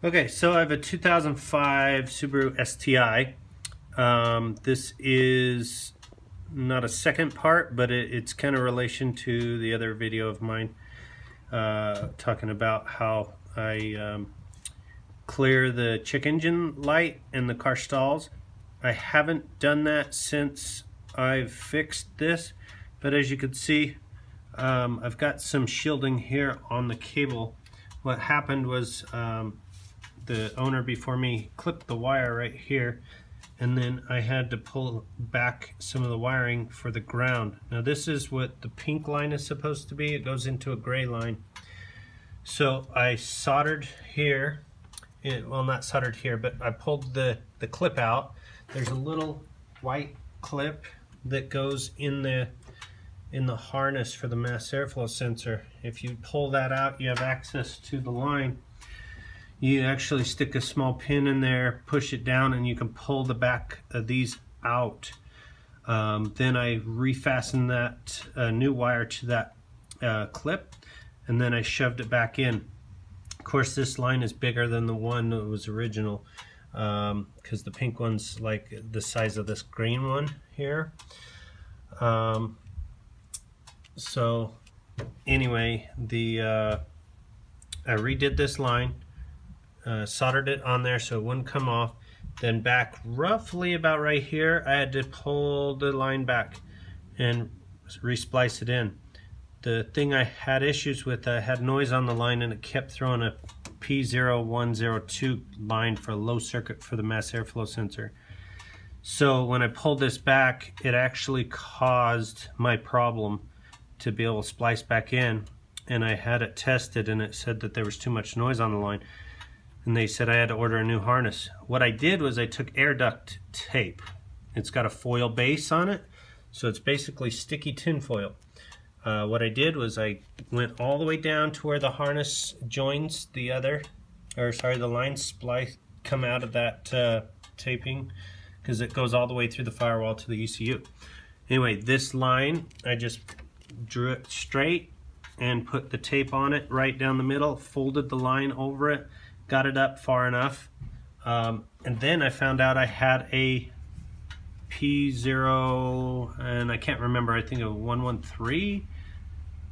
Okay, so I have a 2005 Subaru STI. This is not a second part, but it's kind of relation to the other video of mine talking about how I clear the check engine light and the car stalls. I haven't done that since I've fixed this, but as you can see, I've got some shielding here on the cable. What happened was the owner before me clipped the wire right here, and then I had to pull back some of the wiring for the ground. Now this is what the pink line is supposed to be. It goes into a gray line. So I soldered here, well, not soldered here, but I pulled the clip out. There's a little white clip that goes in the harness for the mass airflow sensor. If you pull that out, you have access to the line. You actually stick a small pin in there, push it down, and you can pull the back of these out. Then I refastened that new wire to that clip, and then I shoved it back in. Of course, this line is bigger than the one that was original, because the pink one's like the size of this green one here. So anyway, I redid this line. Soldered it on there so it wouldn't come off. Then back roughly about right here, I had to pull the line back and resplice it in. The thing I had issues with, I had noise on the line and it kept throwing a P0102 line for a low circuit for the mass airflow sensor. So when I pulled this back, it actually caused my problem to be able to splice back in, and I had it tested and it said that there was too much noise on the line. And they said I had to order a new harness. What I did was I took air duct tape. It's got a foil base on it, so it's basically sticky tin foil. What I did was I went all the way down to where the harness joins the line splice come out of that taping, because it goes all the way through the firewall to the ECU. Anyway, this line, I just drew it straight and put the tape on it right down the middle, folded the line over it, got it up far enough, and then I found out I had a P0, and I can't remember, I think it was 113.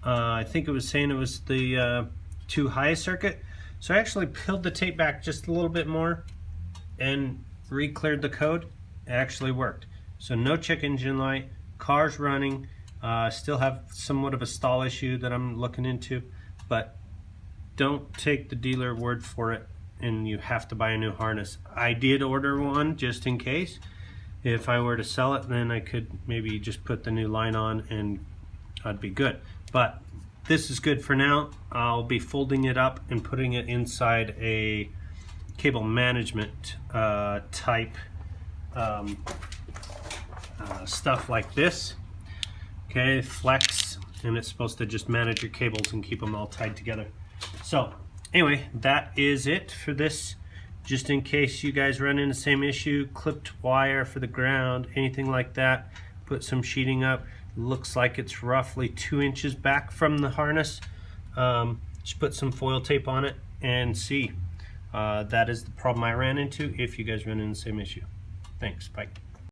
I think it was saying it was the too high circuit. So I actually peeled the tape back just a little bit more and re-cleared the code. It actually worked. So no check engine light, car's running, still have somewhat of a stall issue that I'm looking into, but don't take the dealer word for it and you have to buy a new harness. I did order one just in case. If I were to sell it, then I could maybe just put the new line on and I'd be good. But this is good for now. I'll be folding it up and putting it inside a cable management type stuff like this. Okay, flex, and it's supposed to just manage your cables and keep them all tied together. So anyway, that is it for this. Just in case you guys run into the same issue, clipped wire for the ground, anything like that, put some sheeting up. Looks like it's roughly 2 inches back from the harness. Just put some foil tape on it and see. That is the problem I ran into. If you guys run into the same issue. Thanks, bye.